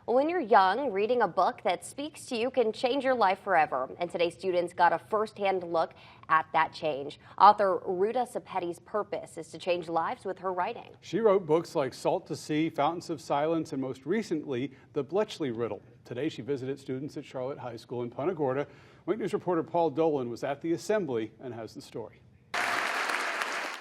When you're young, reading a book that speaks to you can change your life forever. And today's students got a first-hand look at that change. Author Ruta Sepetys' purpose is to change lives with her writing. She wrote books like Salt to Sea, Fountains of Silence, and most recently, The Bletchley Riddle. Today, she visited students at Charlotte High School in Punta Gorda. Wake News reporter Paul Dolan was at the assembly and has the story.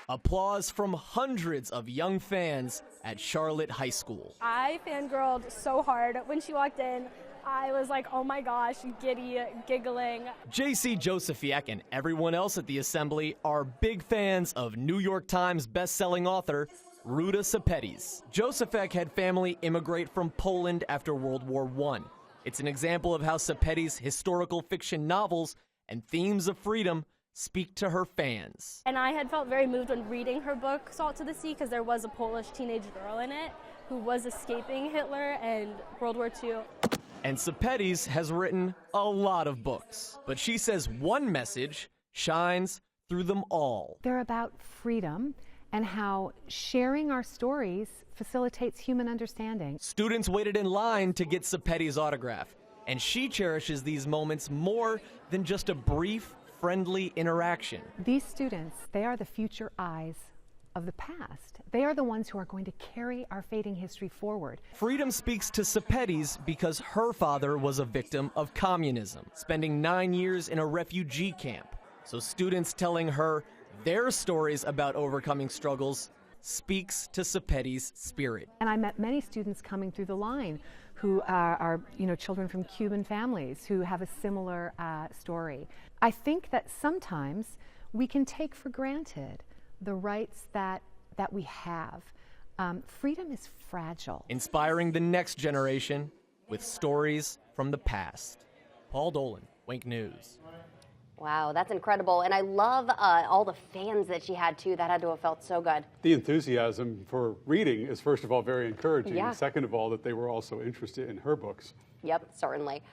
Applause from hundreds of young fans at Charlotte High School. I fangirled so hard when she walked in. I was like, oh my gosh, giddy, giggling. J.C. Josephiak and everyone else at the assembly are big fans of New York Times best-selling author Ruta Sepetys. Josephiak had family immigrate from Poland after World War I. It's an example of how Sepetys' historical fiction novels and themes of freedom speak to her fans. And I had felt very moved when reading her book, Salt to the Sea, because there was a Polish teenage girl in it who was escaping Hitler and World War II. And Sepetys has written a lot of books, but she says one message shines through them all. They're about freedom and how sharing our stories facilitates human understanding. Students waited in line to get Sepetys' autograph, and she cherishes these moments more than just a brief, friendly interaction. These students, they are the future eyes of the past. They are the ones who are going to carry our fading history forward. Freedom speaks to Sepetys because her father was a victim of communism, spending 9 years in a refugee camp. So students telling her their stories about overcoming struggles speaks to Sepetys' spirit. And I met many students coming through the line who are children from Cuban families who have a similar story. I think that sometimes we can take for granted the rights that we have. Freedom is fragile. Inspiring the next generation with stories from the past. Paul Dolan, Wink News. Wow, that's incredible. And I love all the fans that she had, too. That had to have felt so good. The enthusiasm for reading is, first of all, very encouraging. Yeah. And second of all, that they were also interested in her books. Yep, certainly.